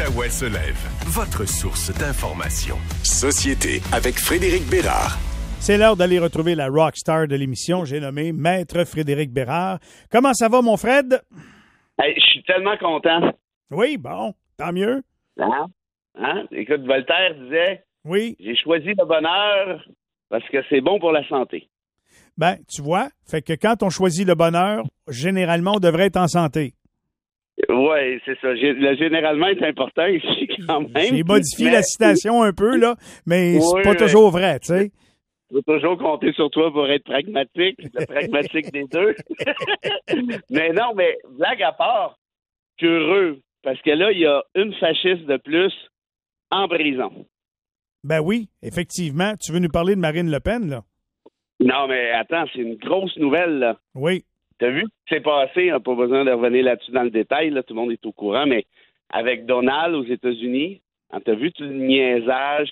L'Outaouais se lève, votre source d'information. Société avec Frédéric Bérard. C'est l'heure d'aller retrouver la rockstar de l'émission. J'ai nommé Maître Frédéric Bérard. Comment ça va, mon Fred? Hey, je suis tellement content. Oui, bon, tant mieux. Hein? Écoute, Voltaire disait, oui, j'ai choisi le bonheur parce que c'est bon pour la santé. Ben, tu vois, fait que quand on choisit le bonheur, généralement, on devrait être en santé. Oui, c'est ça. Le généralement est important ici quand même. J'ai modifié la citation un peu, là, mais c'est pas toujours vrai, tu sais. Je veux toujours compter sur toi pour être pragmatique, le pragmatique des deux. Mais non, mais blague à part, je suis heureux, parce que là, il y a une fasciste de plus en prison. Ben oui, effectivement. Tu veux nous parler de Marine Le Pen, là? Non, mais attends, c'est une grosse nouvelle, là. Oui. T'as vu ce qui s'est passé? Hein, pas besoin de revenir là-dessus dans le détail, là, tout le monde est au courant, mais avec Donald aux États-Unis, hein, t'as vu tout le niaisage,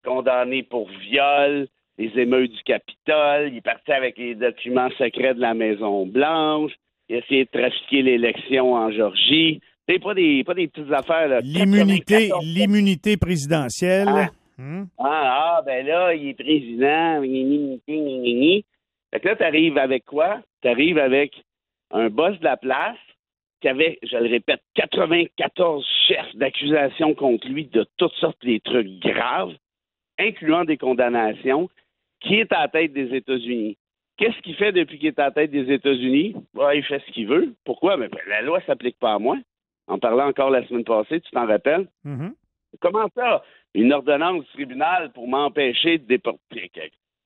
condamné pour viol, les émeutes du Capitole, il est parti avec les documents secrets de la Maison-Blanche, il a essayé de trafiquer l'élection en Georgie. C'est pas des petites affaires, là. L'immunité présidentielle. Ben là, il est président. Fait que là, t'arrives avec quoi? T'arrives avec un boss de la place qui avait, je le répète, 94 chefs d'accusation contre lui de toutes sortes de trucs graves, incluant des condamnations, qui est à la tête des États-Unis. Qu'est-ce qu'il fait depuis qu'il est à la tête des États-Unis? Il fait ce qu'il veut. Pourquoi? Mais la loi ne s'applique pas à moi. En parlant encore la semaine passée, tu t'en rappelles? Mm-hmm. Comment ça? Une ordonnance du tribunal pour m'empêcher de déporter.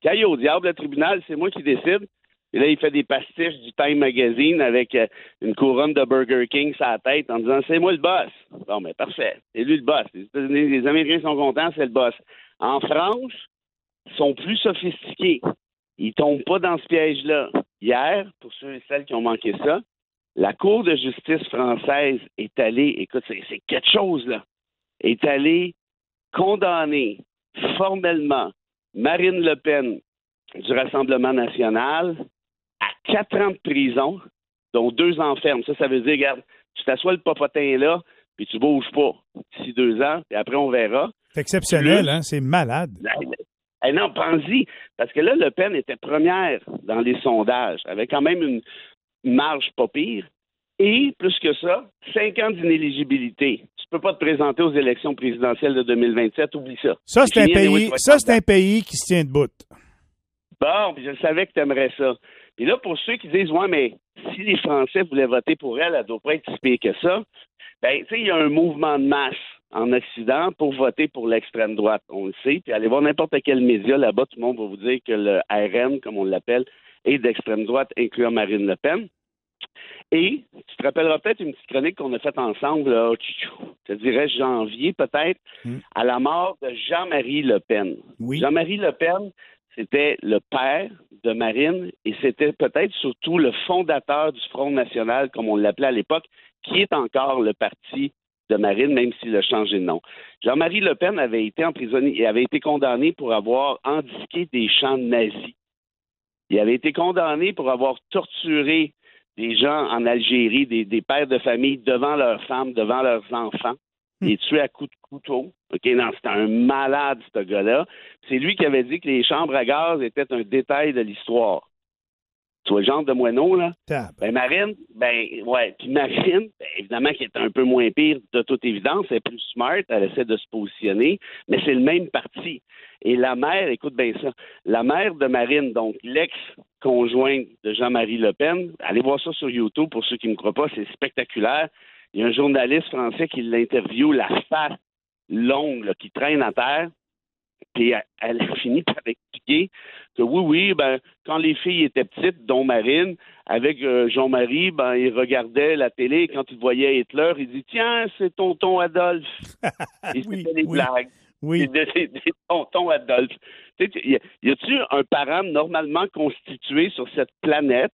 Caille au diable, le tribunal, c'est moi qui décide. Et là, il fait des pastiches du Time Magazine avec une couronne de Burger King sur la tête en disant « C'est moi le boss ». Bon, mais parfait. C'est lui le boss. Les Américains sont contents, c'est le boss. En France, ils sont plus sophistiqués. Ils tombent pas dans ce piège-là. Hier, pour ceux et celles qui ont manqué ça, la Cour de justice française est allée, écoute, c'est quelque chose, là, est allée condamner formellement Marine Le Pen du Rassemblement national à 4 ans de prison, dont 2 ans ferme. Ça veut dire, regarde, tu t'assois le popotin là, puis tu bouges pas d'ici 2 ans, et après on verra. C'est exceptionnel, hein? C'est malade. Non, pense-y, parce que là, Le Pen était première dans les sondages, avec quand même une marge pas pire, et plus que ça, 5 ans d'inéligibilité. Tu peux pas te présenter aux élections présidentielles de 2027, oublie ça. Ça, c'est un pays qui se tient debout. Bon, puis je savais que tu aimerais ça. Puis là, pour ceux qui disent, ouais, mais si les Français voulaient voter pour elle, elle doit pas être si pire que ça. Ben, tu sais, il y a un mouvement de masse en Occident pour voter pour l'extrême droite. On le sait. Puis allez voir n'importe quel média là-bas, tout le monde va vous dire que le RN, comme on l'appelle, est d'extrême droite, incluant Marine Le Pen. Et tu te rappelleras peut-être une petite chronique qu'on a faite ensemble, là, je dirais janvier peut-être, à la mort de Jean-Marie Le Pen. Oui. Jean-Marie Le Pen, c'était le père de Marine et c'était peut-être surtout le fondateur du Front national, comme on l'appelait à l'époque, qui est encore le parti de Marine, même s'il a changé de nom. Jean-Marie Le Pen avait été emprisonné et avait été condamné pour avoir indiqué des chants nazis. Il avait été condamné pour avoir torturé des gens en Algérie, des pères de famille devant leurs femmes, devant leurs enfants, les tués à coups de couteau. OK, non, c'était un malade, ce gars-là. C'est lui qui avait dit que les chambres à gaz étaient un détail de l'histoire. Tu vois le genre de moineau, là? Ben, Marine, puis Marine, évidemment, qui est un peu moins pire, de toute évidence, elle est plus smart, elle essaie de se positionner, mais c'est le même parti. Et la mère, écoute bien ça, la mère de Marine, donc l'ex-conjointe de Jean-Marie Le Pen, allez voir ça sur YouTube pour ceux qui ne me croient pas, c'est spectaculaire. Il y a un journaliste français qui l'interviewe, la face longue, là, qui traîne à terre. Puis elle a fini par expliquer que oui, quand les filles étaient petites, dont Marine, avec Jean-Marie, ils regardaient la télé et quand ils voyaient Hitler, ils disaient « Tiens, c'est tonton Adolphe! » Et c'était des blagues. Oui. Des tontons Adolphe. Y a-tu un parent normalement constitué sur cette planète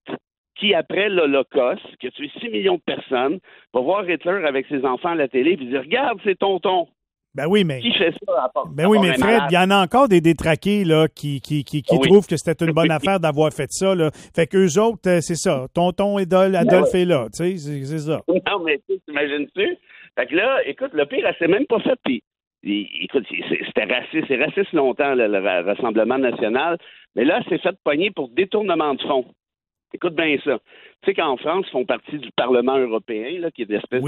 qui, après l'Holocauste, qui a tué 6 millions de personnes, va voir Hitler avec ses enfants à la télé et dire « Regarde, c'est tonton! » Ben oui, mais. Qui fait ça à part, Ben oui, mais Fred, il y en a encore des détraqués là, qui trouvent que c'était une bonne affaire d'avoir fait ça. Là. Fait qu'eux autres, c'est ça. Tonton Adolphe est là. Tu sais, c'est ça. Non, mais t'imagines-tu? Fait que là, écoute, le pire, elle s'est même pas fait. Puis, écoute, c'est raciste longtemps, le Rassemblement national. Mais là, elle s'est fait pogner pour détournement de fonds. Écoute bien ça. Tu sais qu'en France, ils font partie du Parlement européen, là, qui est une espèce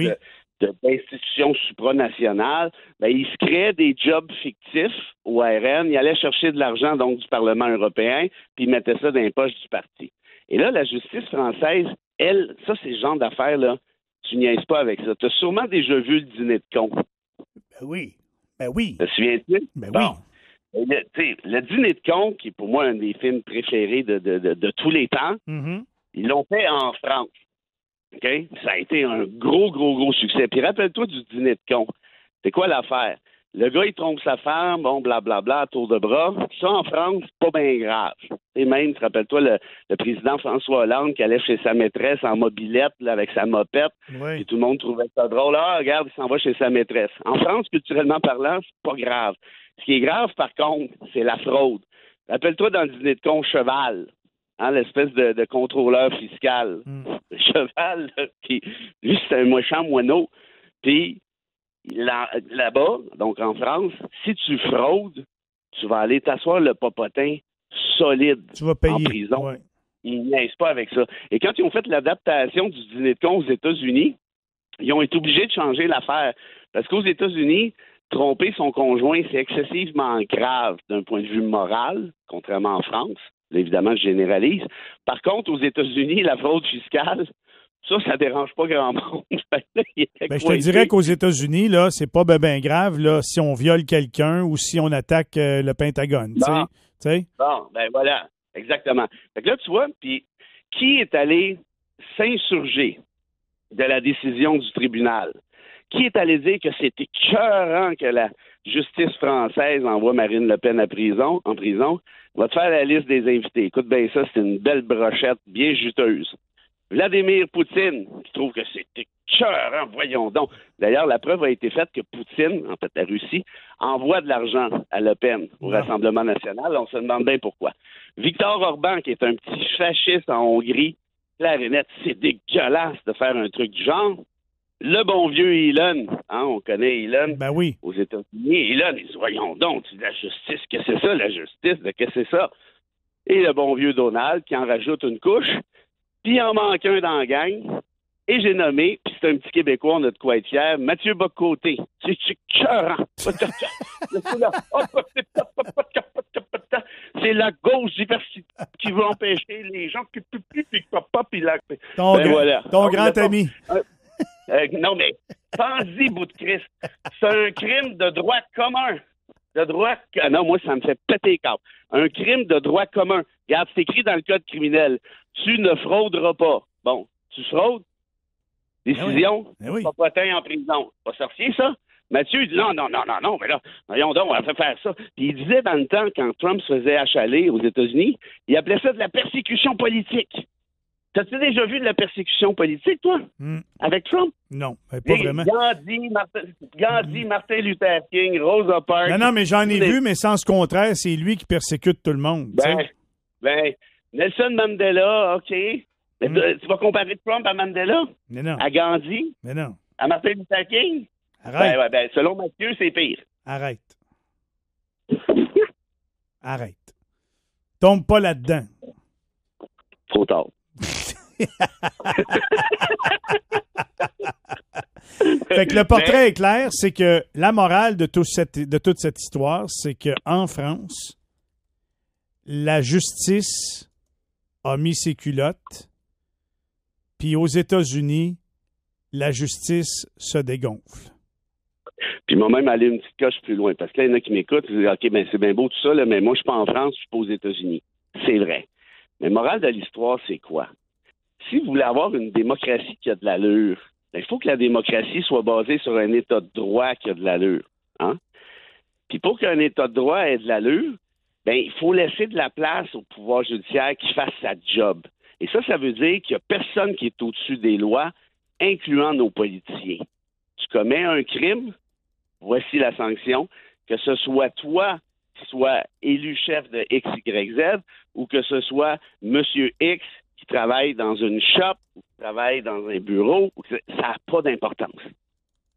d'institution supranationale. Ben, ils se créaient des jobs fictifs au RN. Ils allaient chercher de l'argent, donc, du Parlement européen, puis ils mettaient ça dans les poches du parti. Et là, la justice française, elle, ça, c'est ce genre d'affaires-là. Tu niaises pas avec ça. Tu as sûrement déjà vu le dîner de con. Ben oui. Ben oui. Te souviens-tu? Ben bon. Oui. Le dîner de con, qui est pour moi un des films préférés de tous les temps, ils l'ont fait en France. OK? Ça a été un gros succès. Puis rappelle-toi du dîner de con. C'est quoi l'affaire? Le gars, il trompe sa femme, bon, blablabla, tour de bras. Ça, en France, c'est pas bien grave. Et même, rappelle-toi, le président François Hollande qui allait chez sa maîtresse en mobilette, là, avec sa mopette, et tout le monde trouvait ça drôle. Ah, regarde, il s'en va chez sa maîtresse. En France, culturellement parlant, c'est pas grave. Ce qui est grave, par contre, c'est la fraude. Rappelle-toi dans le dîner de con, Cheval, hein, l'espèce de contrôleur fiscal. Cheval, qui, lui, c'est un méchant moineau. Puis, là-bas, donc en France, si tu fraudes, tu vas aller t'asseoir le popotin solide tu vas payer. En prison. Ouais. Ils niaisent pas avec ça. Et quand ils ont fait l'adaptation du dîner de con aux États-Unis, ils ont été obligés de changer l'affaire. Parce qu'aux États-Unis, tromper son conjoint, c'est excessivement grave d'un point de vue moral, contrairement en France. Là, évidemment, je généralise. Par contre, aux États-Unis, la fraude fiscale, ça dérange pas grand monde. Je te dirais qu'aux États-Unis, là, c'est pas ben grave là, si on viole quelqu'un ou si on attaque le Pentagone. Bon, ben voilà, exactement. Fait que là, tu vois, puis qui est allé s'insurger de la décision du tribunal? Qui est allé dire que c'est écœurant que la justice française envoie Marine Le Pen en prison? On va te faire la liste des invités. Écoute bien ça, c'est une belle brochette bien juteuse. Vladimir Poutine, qui trouve que c'est écœurant, voyons donc. D'ailleurs, la preuve a été faite que Poutine, en fait la Russie, envoie de l'argent à Le Pen au Rassemblement national. On se demande bien pourquoi. Viktor Orban, qui est un petit fasciste en Hongrie, clair et net, c'est dégueulasse de faire un truc du genre. Le bon vieux Elon, hein, on connaît Elon aux États-Unis. Elon, il dit, voyons donc, la justice, qu'est-ce que c'est ça, la justice, qu'est-ce que c'est ça? Et le bon vieux Donald, qui en rajoute une couche. Puis il en manque un dans la gang. Et j'ai nommé, puis c'est un petit Québécois, on a de quoi être fier, Mathieu Bock-Côté. C'est écœurant. C'est la gauche diversité qui veut empêcher les gens qui Ton grand ami. Non, mais pense-y, bout de Christ. C'est un crime de droit commun. Non, moi, ça me fait péter les câbles. Un crime de droit commun. Regarde, c'est écrit dans le code criminel. Tu ne frauderas pas. Bon, tu fraudes? Décision, popotin en prison. Pas sorcier, ça? Mathieu, il dit non, mais là, voyons donc, on va faire ça. Puis il disait dans le temps, quand Trump se faisait achaler aux États-Unis, il appelait ça de la persécution politique. T'as-tu déjà vu de la persécution politique, toi? Avec Trump? Non, pas vraiment. Gandhi, Martin Luther King, Rosa Parks. Non, mais j'en ai vu, mais sens contraire, c'est lui qui persécute tout le monde. Nelson Mandela, OK. Mais tu vas comparer Trump à Mandela? Mais non. À Gandhi? Mais non. À Martin Luther King? Arrête. Selon Mathieu, c'est pire. Arrête. Tombe pas là-dedans. Trop tard. Fait que le portrait est clair, c'est que la morale de toute cette histoire, c'est qu'en France, la justice a mis ses culottes, puis aux États-Unis, la justice se dégonfle. Puis moi même aller une petite coche plus loin, parce que là, il y en a qui m'écoutent, ils disent, OK, ben c'est bien beau tout ça, là, mais moi, je suis pas en France, je suis pas aux États-Unis. C'est vrai. Mais morale de l'histoire, c'est quoi? Si vous voulez avoir une démocratie qui a de l'allure, il faut que la démocratie soit basée sur un état de droit qui a de l'allure. Hein? Puis pour qu'un état de droit ait de l'allure, il faut laisser de la place au pouvoir judiciaire qui fasse sa job. Et ça veut dire qu'il n'y a personne qui est au-dessus des lois, incluant nos politiciens. Tu commets un crime, voici la sanction, que ce soit toi qui sois élu chef de X, Y, Z, ou que ce soit Monsieur X qui travaille dans une shop, ou qui travaille dans un bureau, ça n'a pas d'importance.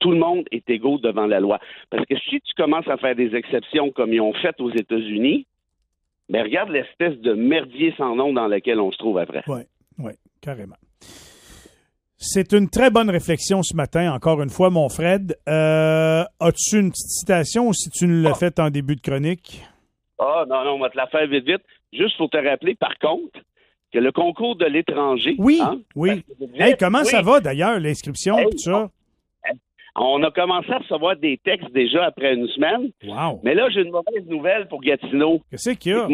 tout le monde est égaux devant la loi. Parce que si tu commences à faire des exceptions comme ils ont fait aux États-Unis, ben regarde l'espèce de merdier sans nom dans lequel on se trouve après. Oui, carrément. C'est une très bonne réflexion ce matin, encore une fois, mon Fred. As-tu une petite citation ou si tu nous l'as faite en début de chronique? Non, on va te la faire vite. Juste pour te rappeler, par contre, que le concours de l'étranger... Oui. Hey, comment ça va, d'ailleurs, l'inscription et tout ça? On a commencé à recevoir des textes déjà après une semaine. Wow. Mais là, j'ai une mauvaise nouvelle pour Gatineau. Qu'est-ce qu'il y a?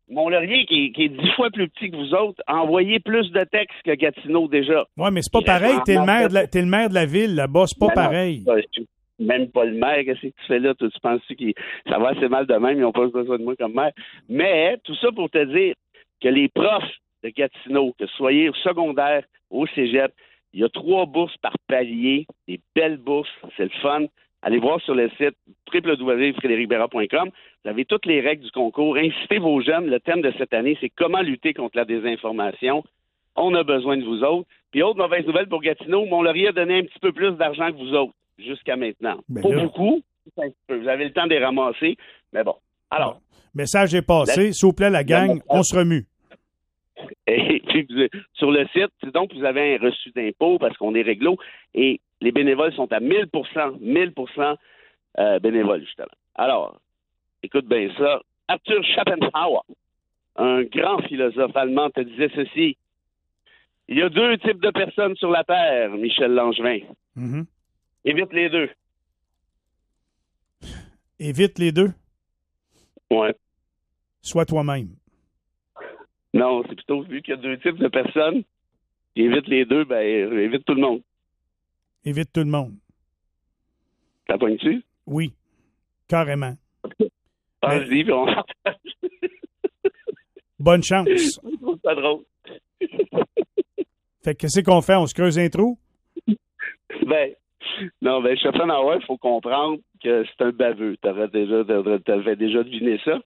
Mont-Laurier, qui est 10 fois plus petit que vous autres, a envoyé plus de textes que Gatineau déjà. Oui, mais c'est pas pareil. T'es le maire de la ville, là-bas. C'est pas pareil. Même pas le maire. Qu'est-ce que tu fais là? Tu penses que ça va assez mal de même? Ils n'ont pas besoin de moi comme maire. Mais tout ça pour te dire que les profs de Gatineau, que ce soyez au secondaire, au cégep, il y a 3 bourses par palier, des belles bourses, c'est le fun. Allez voir sur le site www.frédéricbérard.com. Vous avez toutes les règles du concours. Incitez vos jeunes. Le thème de cette année, c'est comment lutter contre la désinformation. On a besoin de vous autres. Puis autre mauvaise nouvelle pour Gatineau, Mont-Laurier a donné un petit peu plus d'argent que vous autres jusqu'à maintenant. Pas beaucoup. Vous avez le temps de les ramasser. Mais bon. Alors. Bon. Message est passé. S'il vous plaît, la gang, on se remue. Et puis, sur le site, donc, vous avez un reçu d'impôt parce qu'on est réglo et les bénévoles sont à 1000% bénévoles, justement. Alors, écoute bien ça. Arthur Schopenhauer, un grand philosophe allemand, te disait ceci. Il y a 2 types de personnes sur la Terre, Michel Langevin. Mm-hmm. Évite les 2. Évite les 2? Ouais. Sois toi-même. Non, c'est plutôt vu qu'il y a 2 types de personnes. Évite les 2, ben évite tout le monde. Évite tout le monde. T'as poignes-tu? Oui, carrément. Vas-y, puis on Bonne chance. Je trouve ça drôle. Fait que qu'est-ce qu'on fait? On se creuse un trou? Schopenhauer, il faut comprendre que c'est un baveux. T'avais déjà deviné ça.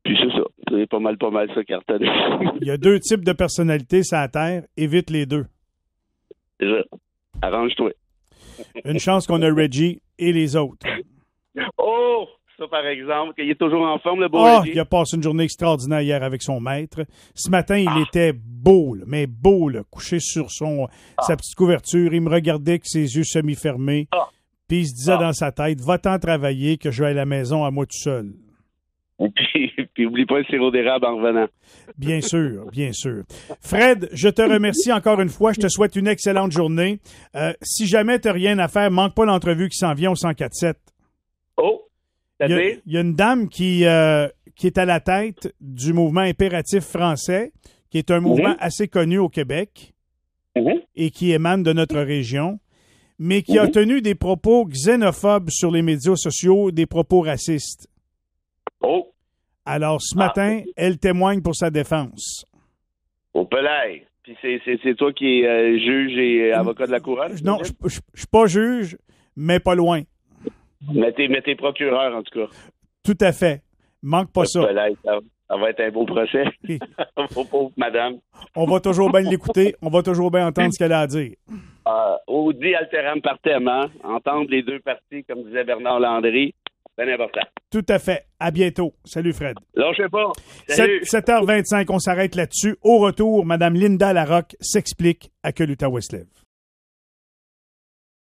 Puis c'est ça. C'est pas mal ça, Carton. Il y a 2 types de personnalités sur la Terre. Évite les 2. Déjà. Arrange-toi. Une chance qu'on a Reggie et les autres. Oh! Ça, par exemple, qu'il est toujours en forme, le beau Reggie. Il a passé une journée extraordinaire hier avec son maître. Ce matin, il était beau, couché sur sa petite couverture. Il me regardait avec ses yeux semi-fermés. Puis il se disait dans sa tête, va-t'en travailler que je vais à la maison à moi tout seul. Puis oublie pas le sirop d'érable en revenant. Bien sûr. Fred, je te remercie encore une fois. Je te souhaite une excellente journée. Si jamais tu n'as rien à faire, manque pas l'entrevue qui s'en vient au 104.7. Oh! Il y a une dame qui est à la tête du mouvement impératif français, qui est un mouvement assez connu au Québec et qui émane de notre région, mais qui a tenu des propos xénophobes sur les médias sociaux, des propos racistes. Oh! Alors, ce matin, elle témoigne pour sa défense. Au Pelay. Puis c'est toi qui es juge et avocat de la couronne? Non, je suis pas juge, mais pas loin. Mais t'es procureur, en tout cas. Tout à fait. Manque pas ça. Pelay, ça va être un beau procès. Pauvre madame. On va toujours bien l'écouter. On va toujours bien entendre ce qu'elle a à dire. Audi alteram partem, hein? Entendre les 2 parties, comme disait Bernard Landry. C'est important. Tout à fait. À bientôt. Salut, Fred. Lâchez pas. Salut. 7h25, on s'arrête là-dessus. Au retour, Mme Linda Larocque s'explique à Que l'Utah Weslev.